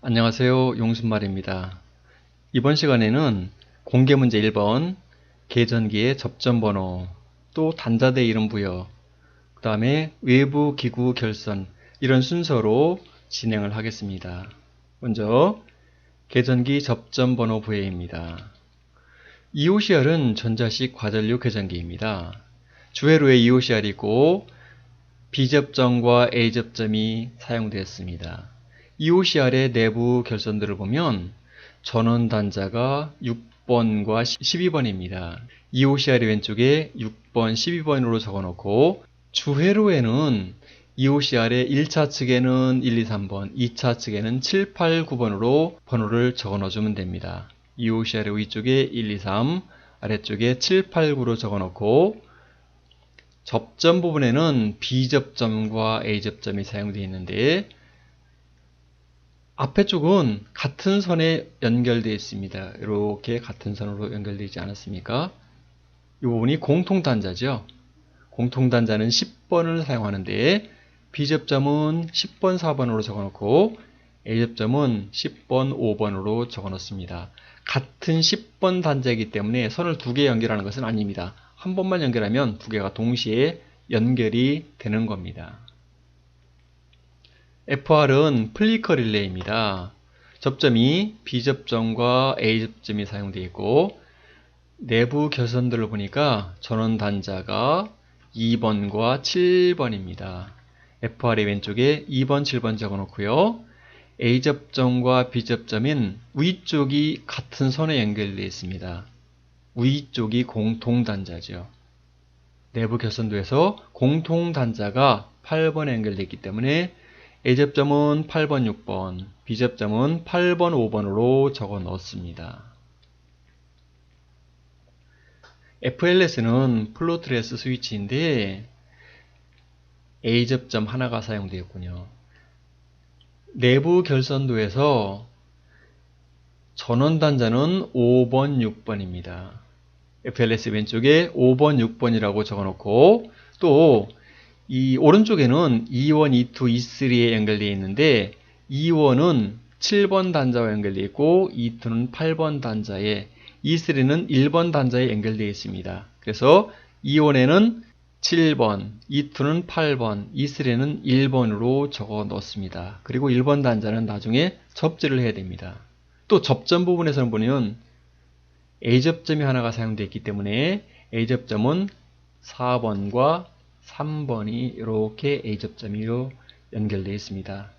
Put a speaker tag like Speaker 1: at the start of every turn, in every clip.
Speaker 1: 안녕하세요. 용순말입니다. 이번 시간에는 공개문제 1번, 계전기의 접점번호, 또 단자대 이름 부여, 그 다음에 외부 기구 결선, 이런 순서로 진행을 하겠습니다. 먼저 계전기 접점번호 부여입니다. EOCR은 전자식 과전류 계전기입니다. 주회로에 EOCR이 있고 B접점과 A접점이 사용되었습니다. EOCR의 내부 결선들을 보면 전원 단자가 6번과 12번입니다. EOCR의 왼쪽에 6번, 12번으로 적어놓고 주회로에는 EOCR의 1차 측에는 1, 2, 3번, 2차 측에는 7, 8, 9번으로 번호를 적어 넣어주면 됩니다. EOCR의 위쪽에 1, 2, 3, 아래쪽에 7, 8, 9로 적어 놓고 접점 부분에는 B접점과 A접점이 사용되어 있는데 앞에 쪽은 같은 선에 연결되어 있습니다. 이렇게 같은 선으로 연결되어 있지 않았습니까? 이 부분이 공통단자죠. 공통단자는 10번을 사용하는데 B접점은 10번, 4번으로 적어놓고 A접점은 10번, 5번으로 적어놓습니다. 같은 10번 단자이기 때문에 선을 두 개 연결하는 것은 아닙니다. 한 번만 연결하면 두 개가 동시에 연결이 되는 겁니다. FR은 플리커 릴레이입니다. 접점이 B접점과 A접점이 사용되어 있고 내부 결선들을 보니까 전원 단자가 2번과 7번입니다. FR의 왼쪽에 2번, 7번 적어놓고요. A접점과 B접점인 위쪽이 같은 선에 연결되어 있습니다. 위쪽이 공통단자죠. 내부 결선도에서 공통단자가 8번에 연결되어 있기 때문에 A접점은 8번, 6번, B접점은 8번, 5번으로 적어 넣었습니다. FLS는 플로트레스 스위치인데 A접점 하나가 사용되었군요. 내부 결선도에서 전원 단자는 5번, 6번입니다. FLS 왼쪽에 5번, 6번이라고 적어놓고 또 이 오른쪽에는 E1, E2, E3에 연결되어 있는데 E1은 7번 단자와 연결되어 있고 E2는 8번 단자에 E3는 1번 단자에 연결되어 있습니다. 그래서 E1에는 7번, E2는 8번, E3는 1번으로 적어 넣습니다. 그리고 1번 단자는 나중에 접지를 해야 됩니다. 또 접점 부분에서는 보면 A접점이 하나가 사용되어 있기 때문에 A접점은 4번과 3번이 이렇게 A접점으로 연결되어 있습니다.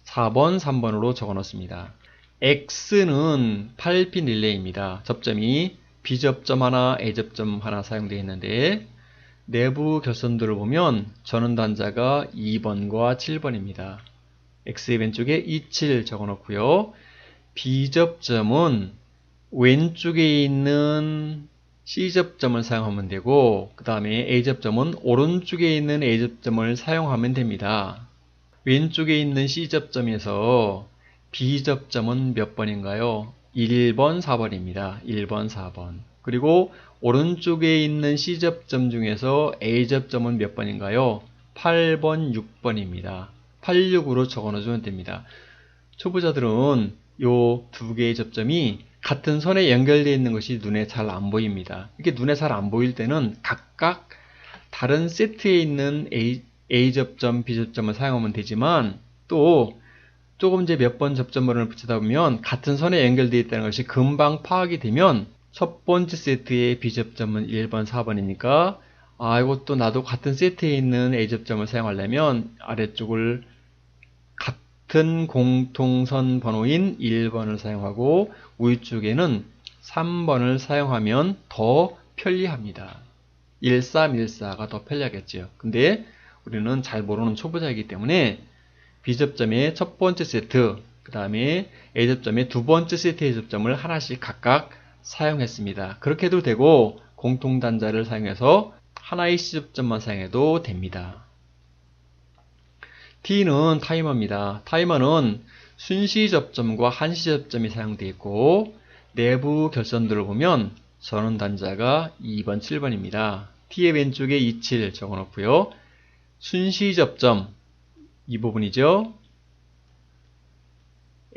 Speaker 1: 4번, 3번으로 적어 놓습니다. X는 8핀 릴레이입니다. 접점이 B접점 하나, A접점 하나 사용되어 있는데 내부 결선들을 보면 전원 단자가 2번과 7번입니다. X의 왼쪽에 27 적어 놓고요. B접점은 왼쪽에 있는 C접점을 사용하면 되고 그 다음에 A접점은 오른쪽에 있는 A접점을 사용하면 됩니다. 왼쪽에 있는 C접점에서 B접점은 몇 번인가요? 1번, 4번입니다. 1번, 4번. 그리고 오른쪽에 있는 C접점 중에서 A접점은 몇 번인가요? 8번, 6번입니다. 86으로 적어 넣어주면 됩니다. 초보자들은 요 두 개의 접점이 같은 선에 연결되어 있는 것이 눈에 잘 안 보입니다. 이렇게 눈에 잘 안 보일 때는 각각 다른 세트에 있는 A접점, B접점을 사용하면 되지만 또 조금 이제 몇 번 접점번호를 붙이다 보면 같은 선에 연결되어 있다는 것이 금방 파악이 되면 첫 번째 세트의 B접점은 1번, 4번이니까 이것도 나도 같은 세트에 있는 A접점을 사용하려면 아래쪽을 같은 공통선 번호인 1번을 사용하고 위쪽에는 3번을 사용하면 더 편리합니다. 1314가 더 편리하겠죠. 근데 우리는 잘 모르는 초보자이기 때문에 B접점의 첫 번째 세트, 그 다음에 A접점의 두 번째 세트의 접점을 하나씩 각각 사용했습니다. 그렇게 해도 되고 공통단자를 사용해서 하나의 C접점만 사용해도 됩니다. T는 타이머입니다. 타이머는 순시 접점과 한시 접점이 사용되어 있고 내부 결선들을 보면 전원 단자가 2번, 7번입니다. T의 왼쪽에 27 적어 놓고요. 순시 접점 이 부분이죠.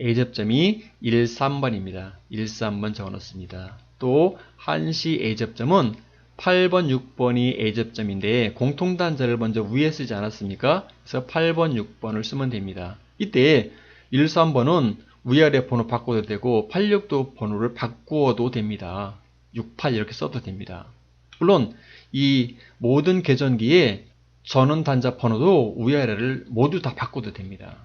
Speaker 1: A접점이 13번입니다. 13번 적어놓습니다. 또 한시 A접점은 8번, 6번이 A접점인데 공통단자를 먼저 위에 쓰지 않았습니까? 그래서 8번, 6번을 쓰면 됩니다. 이때 13번은 위아래 번호 바꿔도 되고 86도 번호를 바꾸어도 됩니다. 68 이렇게 써도 됩니다. 물론 이 모든 계전기에 전원단자 번호도 위아래를 모두 다 바꿔도 됩니다.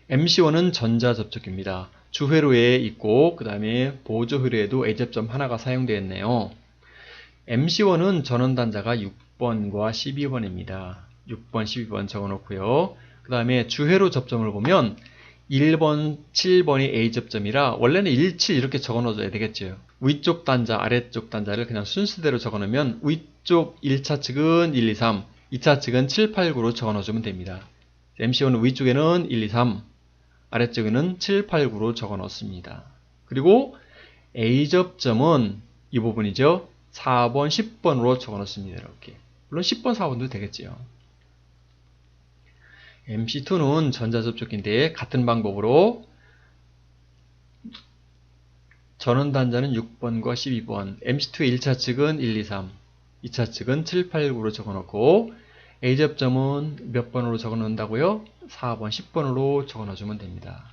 Speaker 1: MC1은 전자접촉기입니다. 주회로에 있고 그 다음에 보조회로에도 A접점 하나가 사용되어 있네요. MC1은 전원단자가 6번과 12번입니다. 6번, 12번 적어놓고요. 그 다음에 주회로 접점을 보면 1번, 7번이 A접점이라 원래는 17 이렇게 적어놓아야 되겠죠. 위쪽 단자, 아래쪽 단자를 그냥 순서대로 적어놓으면 위쪽 1차 측은 1, 2, 3, 2차 측은 7, 8, 9로 적어놓으면 됩니다. MC1은 위쪽에는 1, 2, 3, 아래쪽에는 7, 8, 9로 적어 놓습니다. 그리고 A접점은 이 부분이죠. 4번, 10번으로 적어 놓습니다. 이렇게. 물론 10번, 4번도 되겠지요. MC2는 전자접촉기인데 같은 방법으로 전원단자는 6번과 12번, MC2의 1차 측은 1, 2, 3, 2차 측은 7, 8, 9로 적어 놓고 A접점은 몇 번으로 적어 놓는다고요? 4번, 10번으로 적어 넣어주면 됩니다.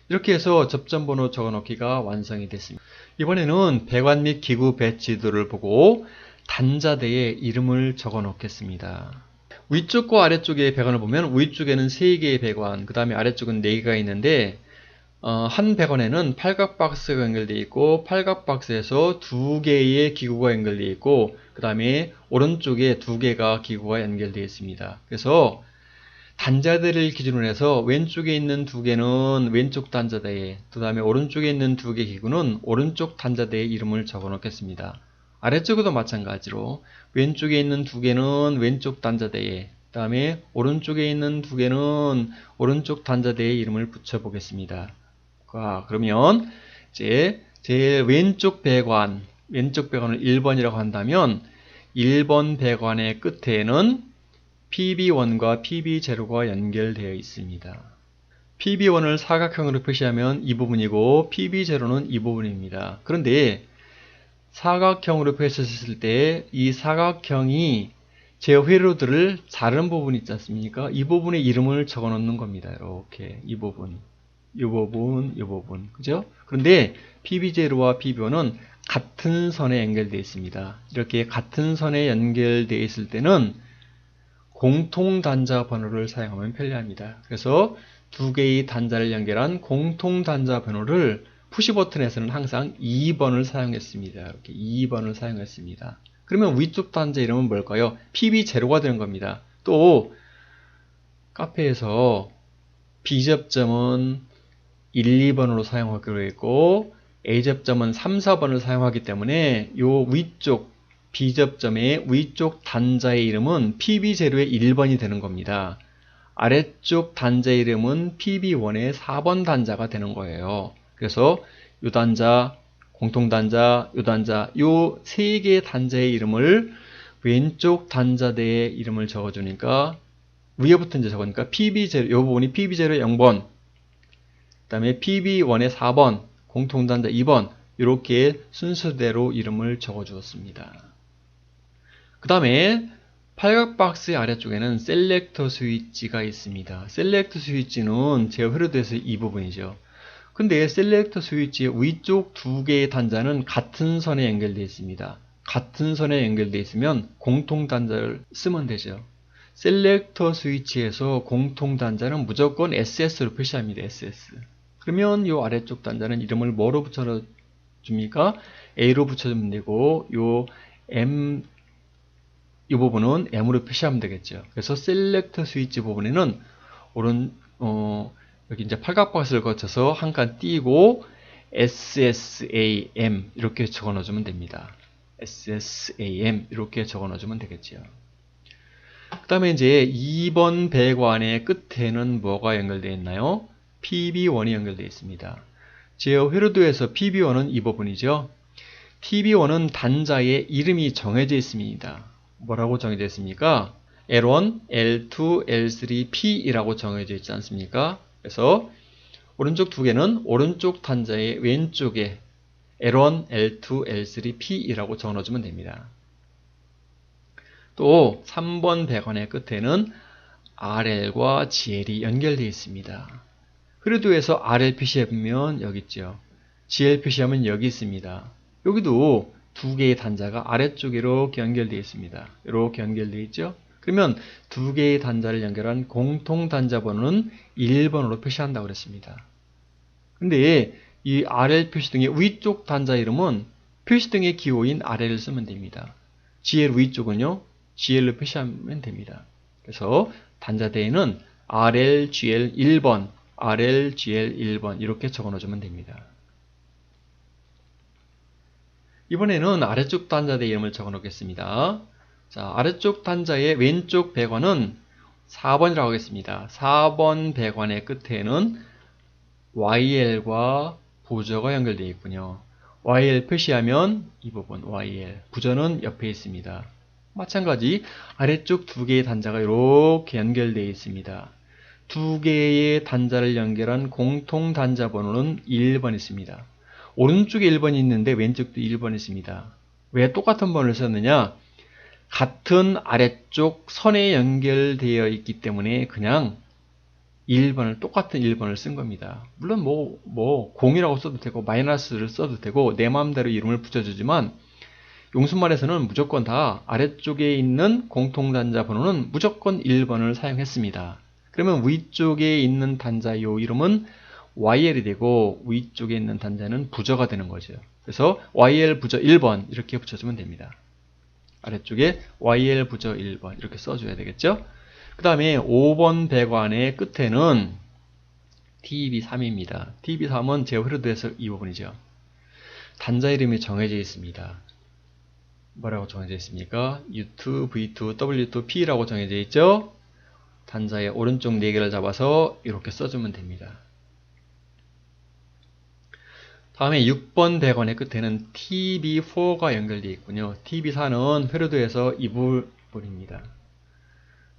Speaker 1: 이렇게 해서 접점번호 적어 놓기가 완성이 됐습니다. 이번에는 배관 및 기구 배치도를 보고 단자대에 이름을 적어 놓겠습니다. 위쪽과 아래쪽의 배관을 보면 위쪽에는 3개의 배관, 그 다음에 아래쪽은 4개가 있는데 한 배관에는 팔각 박스가 연결되어 있고 팔각 박스에서 2개의 기구가 연결되어 있고 그 다음에 오른쪽에 2개가 기구가 연결되어 있습니다. 그래서 단자대를 기준으로 해서 왼쪽에 있는 2개는 왼쪽 단자대에, 그 다음에 오른쪽에 있는 2개 기구는 오른쪽 단자대에 이름을 적어 놓겠습니다. 아래쪽에도 마찬가지로 왼쪽에 있는 2개는 왼쪽 단자대에, 그 다음에 오른쪽에 있는 2개는 오른쪽 단자대에 이름을 붙여 보겠습니다. 그러면 이제 제일 왼쪽 배관을 1번이라고 한다면 1번 배관의 끝에는 PB1과 PB0가 연결되어 있습니다. PB1을 사각형으로 표시하면 이 부분이고 PB0는 이 부분입니다. 그런데 사각형으로 표시했을 때 이 사각형이 제 회로들을 자른 부분이 있지 않습니까? 이 부분에 이름을 적어 놓는 겁니다. 이렇게 이 부분, 이 부분, 이 부분, 그죠? 그런데 PB0와 PB1은 같은 선에 연결되어 있습니다. 이렇게 같은 선에 연결되어 있을 때는 공통 단자 번호를 사용하면 편리합니다. 그래서 2개의 단자를 연결한 공통 단자 번호를 푸시 버튼에서는 항상 2번을 사용했습니다. 이렇게 2번을 사용했습니다. 그러면 위쪽 단자 이름은 뭘까요? PB0가 되는 겁니다. 또 카페에서 B접점은 1, 2번으로 사용하기로 했고 A접점은 3, 4번을 사용하기 때문에 이 위쪽 B접점의 위쪽 단자의 이름은 PB0의 1번이 되는 겁니다. 아래쪽 단자의 이름은 PB1의 4번 단자가 되는 거예요. 그래서 이 단자, 공통단자, 이 단자, 이 3개의 단자의 이름을 왼쪽 단자대의 이름을 적어주니까 위에부터 이제 적으니까 PB0, 이 부분이 PB0의 0번, 그 다음에 PB1의 4번, 공통단자 2번, 이렇게 순서대로 이름을 적어주었습니다. 그 다음에 팔각박스의 아래쪽에는 셀렉터 스위치가 있습니다. 셀렉터 스위치는 제가 회로도에서 이 부분이죠. 근데 셀렉터 스위치의 위쪽 2개의 단자는 같은 선에 연결되어 있습니다. 같은 선에 연결되어 있으면 공통 단자를 쓰면 되죠. 셀렉터 스위치에서 공통 단자는 무조건 SS로 표시합니다. SS. 그러면 이 아래쪽 단자는 이름을 뭐로 붙여줍니까? A로 붙여주면 되고 이 부분은 M으로 표시하면 되겠죠. 그래서 셀렉터 스위치 부분에는 여기 이제 팔각박스를 거쳐서 한 칸 띄고 SSAM 이렇게 적어 넣어주면 됩니다. SSAM 이렇게 적어 넣어주면 되겠죠. 그 다음에 이제 2번 배관의 끝에는 뭐가 연결되어 있나요? PB1이 연결되어 있습니다. 제어 회로도에서 PB1은 이 부분이죠. PB1은 단자의 이름이 정해져 있습니다. 뭐라고 정해져 있습니까? L1, L2, L3, P이라고 정해져 있지 않습니까? 그래서 오른쪽 두 개는 오른쪽 단자의 왼쪽에 L1, L2, L3, P이라고 적어주면 됩니다. 또 3번 배관의 끝에는 RL과 GL이 연결되어 있습니다. 흐르도에서 RL 표시하면 여기 있죠. GL 표시하면 여기 있습니다. 여기도 두 개의 단자가 아래쪽에 이렇게 연결되어 있습니다. 이렇게 연결되어 있죠. 그러면 두 개의 단자를 연결한 공통 단자 번호는 1번으로 표시한다고 그랬습니다. 근데 이 RL 표시등의 위쪽 단자 이름은 표시등의 기호인 RL을 쓰면 됩니다. GL 위쪽은요, GL로 표시하면 됩니다. 그래서 단자대에는 RL, GL 1번, RL, GL 1번 이렇게 적어 놓으면 됩니다. 이번에는 아래쪽 단자대 이름을 적어 놓겠습니다. 자, 아래쪽 단자의 왼쪽 배관은 4번이라고 하겠습니다. 4번 배관의 끝에는 YL과 부저가 연결되어 있군요. YL 표시하면 이 부분 YL, 부저는 옆에 있습니다. 마찬가지 아래쪽 두 개의 단자가 이렇게 연결되어 있습니다. 두 개의 단자를 연결한 공통 단자 번호는 1번 있습니다. 오른쪽에 1번이 있는데 왼쪽도 1번 있습니다. 왜 똑같은 번호를 썼느냐? 같은 아래쪽 선에 연결되어 있기 때문에 그냥 1번을 똑같은 1번을 쓴 겁니다. 물론 뭐 0이라고 써도 되고 마이너스를 써도 되고 내 마음대로 이름을 붙여주지만 용순말에서는 무조건 다 아래쪽에 있는 공통단자 번호는 무조건 1번을 사용했습니다. 그러면 위쪽에 있는 단자 요 이름은 YL이 되고 위쪽에 있는 단자는 부저가 되는 거죠. 그래서 YL 부저 1번 이렇게 붙여주면 됩니다. 아래쪽에 YL 부저 1번 이렇게 써줘야 되겠죠. 그 다음에 5번 배관의 끝에는 TB3입니다. TB3은 제어 흐르도에서 이 부분이죠. 단자 이름이 정해져 있습니다. 뭐라고 정해져 있습니까? U2, V2, W2, P라고 정해져 있죠. 단자의 오른쪽 4개를 잡아서 이렇게 써주면 됩니다. 다음에 6번 배관의 끝에는 TB4가 연결되어 있군요. TB4는 회로도에서 이 부분입니다.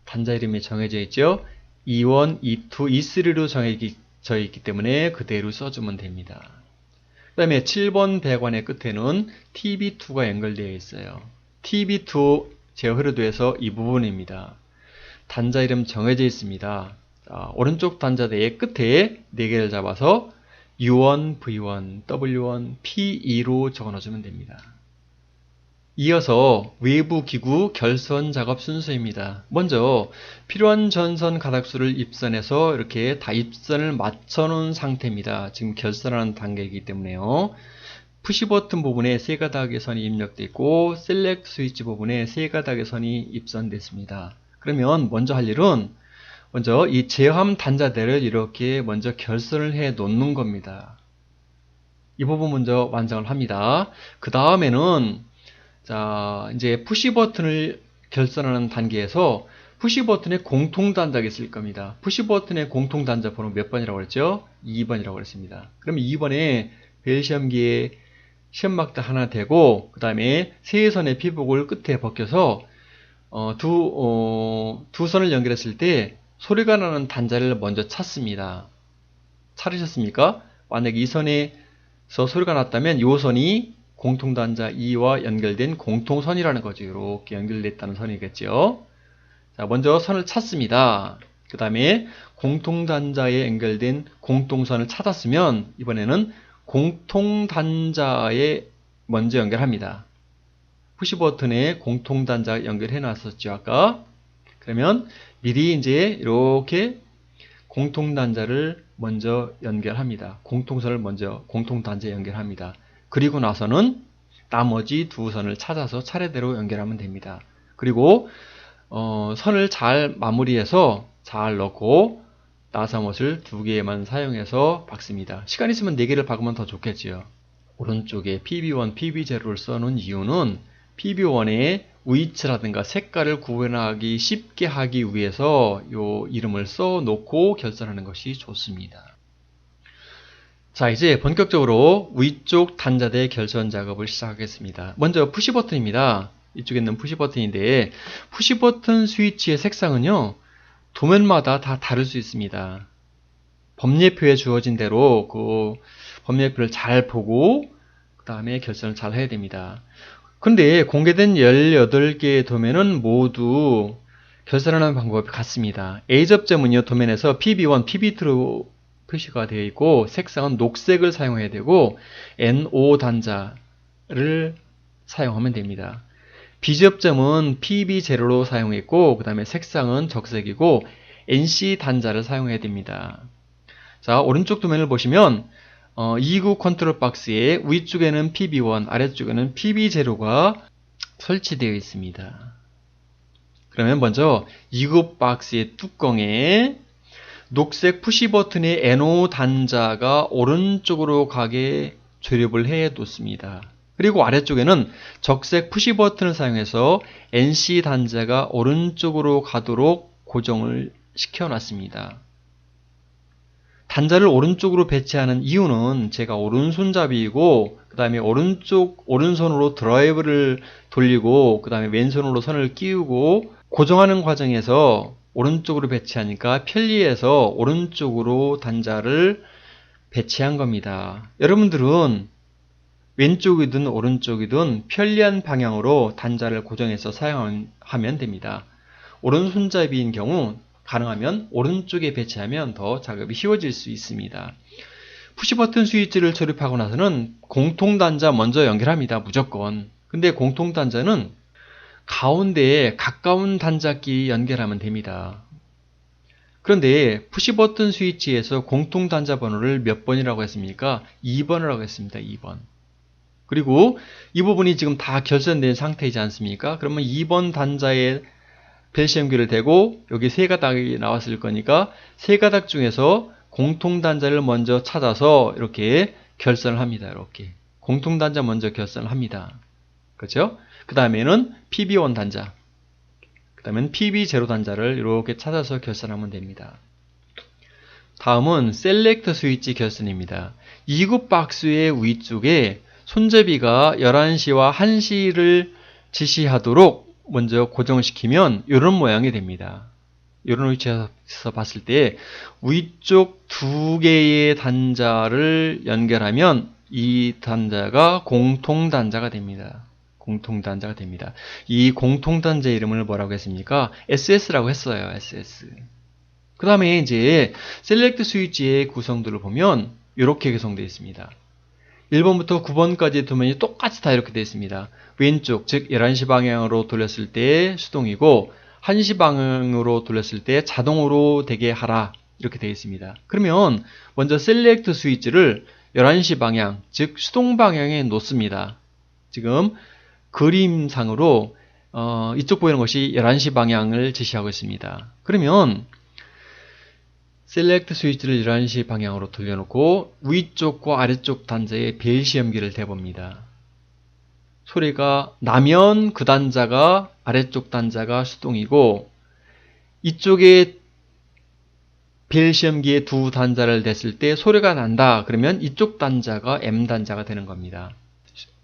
Speaker 1: 단자 이름이 정해져 있죠. E1, E2, E3로 정해져 있기 때문에 그대로 써주면 됩니다. 그 다음에 7번 배관의 끝에는 TB2가 연결되어 있어요. TB2 제어 흐르도에서 이 부분입니다. 단자 이름 정해져 있습니다. 자, 오른쪽 단자대의 끝에 4개를 잡아서 U1, V1, W1, P2로 적어넣어주면 됩니다. 이어서 외부 기구 결선 작업 순서입니다. 먼저 필요한 전선 가닥수를 입선해서 이렇게 다 입선을 맞춰 놓은 상태입니다. 지금 결선하는 단계이기 때문에요. 푸시 버튼 부분에 3가닥의 선이 입력되어 있고 셀렉트 스위치 부분에 3가닥의 선이 입선됐습니다. 그러면 먼저 할 일은 먼저 이 제어함 단자대를 이렇게 먼저 결선을 해 놓는 겁니다. 이 부분 먼저 완성을 합니다. 그 다음에는 자, 이제 푸시 버튼을 결선하는 단계에서 푸시 버튼에 공통 단자가 있을 겁니다. 푸시 버튼의 공통 단자 번호 몇 번이라고 그랬죠? 2번이라고 그랬습니다. 그럼 2번에 벨시험기에 시험막대 하나 대고 그 다음에 세 선의 피복을 끝에 벗겨서 두 선을 연결했을 때 소리가 나는 단자를 먼저 찾습니다. 찾으셨습니까? 만약 이 선에서 소리가 났다면 이 선이 공통단자 2와 연결된 공통선이라는 거죠. 이렇게 연결됐다는 선이겠죠. 자, 먼저 선을 찾습니다. 그 다음에 공통단자에 연결된 공통선을 찾았으면 이번에는 공통단자에 먼저 연결합니다. 푸시버튼에 공통단자 연결해 놨었죠. 아까. 그러면 미리 이제 이렇게 공통단자를 먼저 연결합니다. 공통선을 먼저 공통단자에 연결합니다. 그리고 나서는 나머지 두 선을 찾아서 차례대로 연결하면 됩니다. 그리고 선을 잘 마무리해서 잘 넣고 나사못을 2개만 사용해서 박습니다. 시간 있으면 4개를 박으면 더 좋겠지요. 오른쪽에 PB1, PB0를 써놓은 이유는 PB1의 위치라든가 색깔을 구분하기 쉽게 하기 위해서 이 이름을 써놓고 결선하는 것이 좋습니다. 자, 이제 본격적으로 위쪽 단자대 결선 작업을 시작하겠습니다. 먼저 푸시 버튼입니다. 이쪽에 있는 푸시 버튼인데 푸시 버튼 스위치의 색상은요 도면마다 다 다를 수 있습니다. 법례표에 주어진 대로 그 법례표를 잘 보고 그 다음에 결선을 잘 해야 됩니다. 그런데 공개된 18개의 도면은 모두 결선하는 방법이 같습니다. A 접점은요, 도면에서 PB1, PB2로 표시가 되어 있고 색상은 녹색을 사용해야 되고 NO 단자를 사용하면 됩니다. B 접점은 PB0로 사용했고 그 다음에 색상은 적색이고 NC 단자를 사용해야 됩니다. 자, 오른쪽 도면을 보시면 2구 컨트롤 박스의 위쪽에는 PB1, 아래쪽에는 PB0가 설치되어 있습니다. 그러면 먼저 2구 박스의 뚜껑에 녹색 푸시 버튼의 NO 단자가 오른쪽으로 가게 조립을 해 놓습니다. 그리고 아래쪽에는 적색 푸시 버튼을 사용해서 NC 단자가 오른쪽으로 가도록 고정을 시켜 놨습니다. 단자를 오른쪽으로 배치하는 이유는 제가 오른손잡이이고 그 다음에 오른손으로 드라이브를 돌리고 그 다음에 왼손으로 선을 끼우고 고정하는 과정에서 오른쪽으로 배치하니까 편리해서 오른쪽으로 단자를 배치한 겁니다. 여러분들은 왼쪽이든 오른쪽이든 편리한 방향으로 단자를 고정해서 사용하면 됩니다. 오른손잡이인 경우 가능하면 오른쪽에 배치하면 더 작업이 쉬워질 수 있습니다. 푸시버튼 스위치를 조립하고 나서는 공통단자 먼저 연결합니다. 무조건. 근데 공통단자는 가운데에 가까운 단자끼리 연결하면 됩니다. 그런데 푸시버튼 스위치에서 공통단자 번호를 몇 번이라고 했습니까? 2번이라고 했습니다. 2번. 그리고 이 부분이 지금 다 결선된 상태이지 않습니까? 그러면 2번 단자에 벨시 연결을 대고 여기 세 가닥이 나왔을 거니까 세 가닥 중에서 공통단자를 먼저 찾아서 이렇게 결선을 합니다. 이렇게 공통단자 먼저 결선을 합니다. 그렇죠? 그 다음에는 PB1 단자, 그 다음에는 PB0 단자를 이렇게 찾아서 결선하면 됩니다. 다음은 셀렉터 스위치 결선입니다. 2구 박스의 위쪽에 손잡이가 11시와 1시를 지시하도록 먼저 고정시키면 이런 모양이 됩니다. 이런 위치에서 봤을 때 위쪽 두 개의 단자를 연결하면 이 단자가 공통단자가 됩니다. 공통단자가 됩니다. 이 공통단자 이름을 뭐라고 했습니까? SS라고 했어요. SS. 그 다음에 이제 셀렉트 스위치의 구성들을 보면 이렇게 구성되어 있습니다. 1번부터 9번까지 도면이 똑같이 다 이렇게 되어 있습니다. 왼쪽, 즉 11시 방향으로 돌렸을 때 수동이고 1시 방향으로 돌렸을 때 자동으로 되게 하라 이렇게 되어 있습니다. 그러면 먼저 셀렉트 스위치를 11시 방향, 즉 수동 방향에 놓습니다. 지금 그림상으로 이쪽 보이는 것이 11시 방향을 지시하고 있습니다. 그러면 셀렉트 스위치를 11시 방향으로 돌려놓고 위쪽과 아래쪽 단자에 벨시 연기를 대봅니다. 소리가 나면 그 단자가 아래쪽 단자가 수동이고 이쪽에 벨시 연기에 두 단자를 댔을 때 소리가 난다. 그러면 이쪽 단자가 M 단자가 되는 겁니다.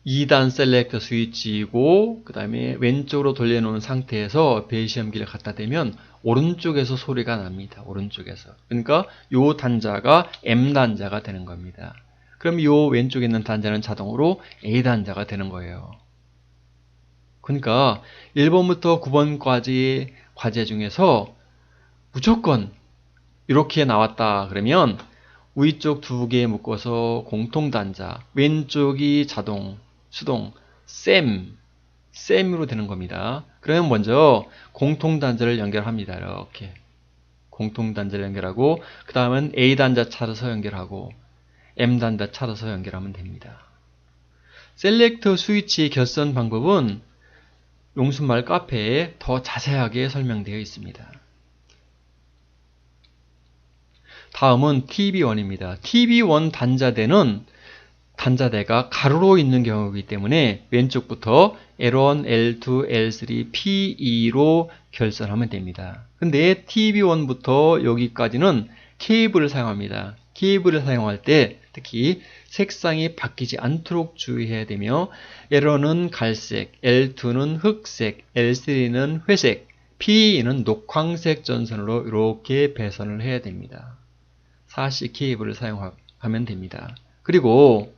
Speaker 1: 2단 셀렉터 스위치이고 그 다음에 왼쪽으로 돌려놓은 상태에서 벨시 연기를 갖다 대면 오른쪽에서 소리가 납니다. 오른쪽에서. 그러니까 요 단자가 M 단자가 되는 겁니다. 그럼 요 왼쪽에 있는 단자는 자동으로 A 단자가 되는 거예요. 그러니까 1번부터 9번까지의 과제 중에서 무조건 이렇게 나왔다 그러면 위쪽 두 개 묶어서 공통단자, 왼쪽이 자동, 수동, 셈으로 되는 겁니다. 그러면 먼저 공통단자를 연결합니다. 이렇게 공통단자를 연결하고 그 다음은 A단자 찾아서 연결하고 M단자 찾아서 연결하면 됩니다. 셀렉터 스위치 결선 방법은 용순말 카페에 더 자세하게 설명되어 있습니다. 다음은 TB1입니다. TB1 단자대가 가로로 있는 경우이기 때문에 왼쪽부터 L1, L2, L3, P2로 결선하면 됩니다. 근데 TB1부터 여기까지는 케이블을 사용합니다. 케이블을 사용할 때 특히 색상이 바뀌지 않도록 주의해야 되며 L1은 갈색, L2는 흑색, L3는 회색, P2는 녹황색 전선으로 이렇게 배선을 해야 됩니다. 4C 케이블을 사용하면 됩니다. 그리고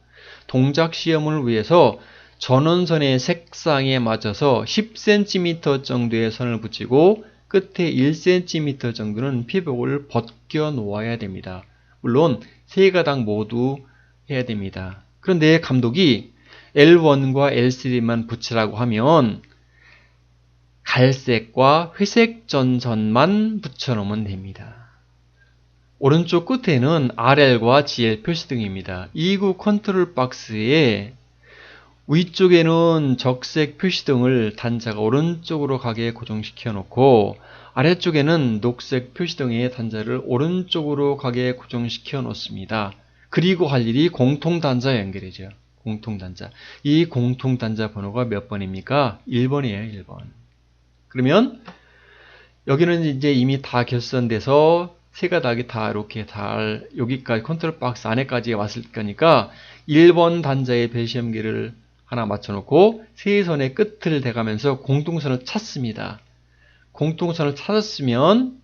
Speaker 1: 동작 시험을 위해서 전원선의 색상에 맞춰서 10cm 정도의 선을 붙이고 끝에 1cm 정도는 피복을 벗겨 놓아야 됩니다. 물론 세 가닥 모두 해야 됩니다. 그런데 감독이 L1과 L3만 붙이라고 하면 갈색과 회색 전선만 붙여놓으면 됩니다. 오른쪽 끝에는 RL과 GL 표시등입니다. 2구 컨트롤 박스에 위쪽에는 적색 표시등을 단자가 오른쪽으로 가게 고정시켜 놓고 아래쪽에는 녹색 표시등의 단자를 오른쪽으로 가게 고정시켜 놓습니다. 그리고 할 일이 공통단자 연결이죠. 공통단자. 이 공통단자 번호가 몇 번입니까? 1번이에요. 1번. 그러면 여기는 이제 이미 다 결선돼서 세 가닥이 다 이렇게 여기까지 컨트롤 박스 안에까지 왔을 거니까 1번 단자의 배시험기를 하나 맞춰놓고 세 선의 끝을 대가면서 공통선을 찾습니다. 공통선을 찾았으면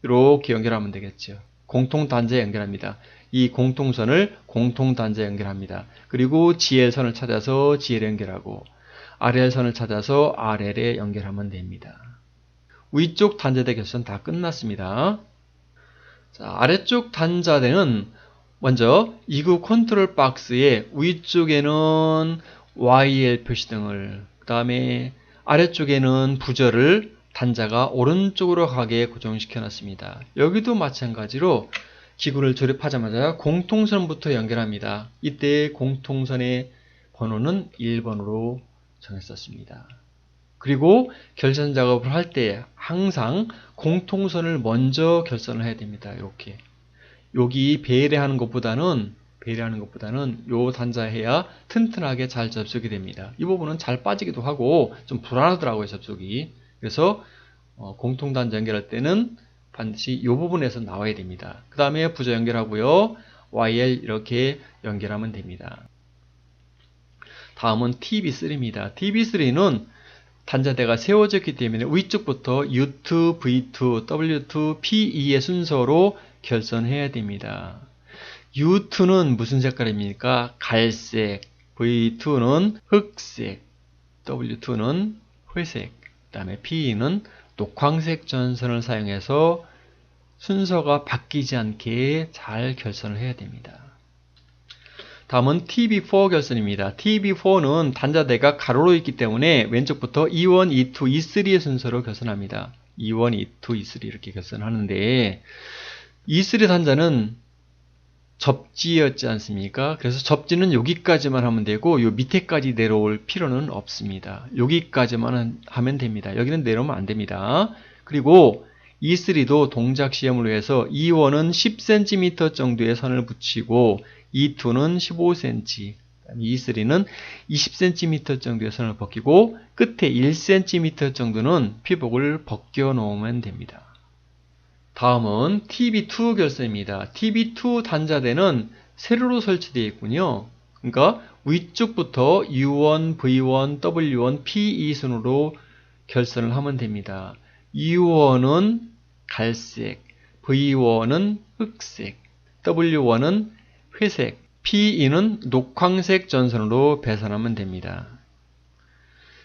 Speaker 1: 이렇게 연결하면 되겠죠. 공통단자에 연결합니다. 이 공통선을 공통단자에 연결합니다. 그리고 GL선을 찾아서 GL에 연결하고 RL선을 찾아서 RL에 연결하면 됩니다. 위쪽 단자대 결선 다 끝났습니다. 자, 아래쪽 단자대는 먼저 2구 컨트롤 박스의 위쪽에는 YL 표시등을, 그 다음에 아래쪽에는 부저를 단자가 오른쪽으로 가게 고정시켜 놨습니다. 여기도 마찬가지로 기구를 조립하자마자 공통선부터 연결합니다. 이때 공통선의 번호는 1번으로 정했었습니다. 그리고 결선 작업을 할 때 항상 공통선을 먼저 결선을 해야 됩니다. 이렇게 여기 배열하는 것보다는 요 단자 해야 튼튼하게 잘 접속이 됩니다. 이 부분은 잘 빠지기도 하고 좀 불안하더라고요, 접속이. 그래서 공통 단자 연결할 때는 반드시 이 부분에서 나와야 됩니다. 그 다음에 부저 연결하고요. YL 이렇게 연결하면 됩니다. 다음은 TB3입니다. TB3는 단자대가 세워졌기 때문에 위쪽부터 U2, V2, W2, PE의 순서로 결선해야 됩니다. U2는 무슨 색깔입니까? 갈색, V2는 흑색, W2는 회색, 그 다음에 PE는 녹황색 전선을 사용해서 순서가 바뀌지 않게 잘 결선을 해야 됩니다. 다음은 TB4 결선입니다. TB4는 단자대가 가로로 있기 때문에 왼쪽부터 E1, E2, E3의 순서로 결선합니다. E1, E2, E3 이렇게 결선하는데 E3 단자는 접지였지 않습니까? 그래서 접지는 여기까지만 하면 되고 요 밑에까지 내려올 필요는 없습니다. 여기까지만 하면 됩니다. 여기는 내려오면 안 됩니다. 그리고 E3도 동작 시험을 위해서 E1은 10cm 정도의 선을 붙이고 E2는 15cm, E3는 20cm 정도의 선을 벗기고 끝에 1cm 정도는 피복을 벗겨 놓으면 됩니다. 다음은 TB2 결선입니다. TB2 단자대는 세로로 설치되어 있군요. 그러니까 위쪽부터 U1, V1, W1, PE 순으로 결선을 하면 됩니다. U1은 갈색, V1은 흑색, W1은 회색, PE는 녹황색 전선으로 배선하면 됩니다.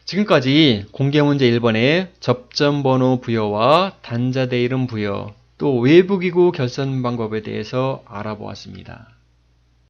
Speaker 1: 지금까지 공개문제 1번의 접점번호 부여와 단자대 이름 부여, 또 외부기구 결선 방법에 대해서 알아보았습니다.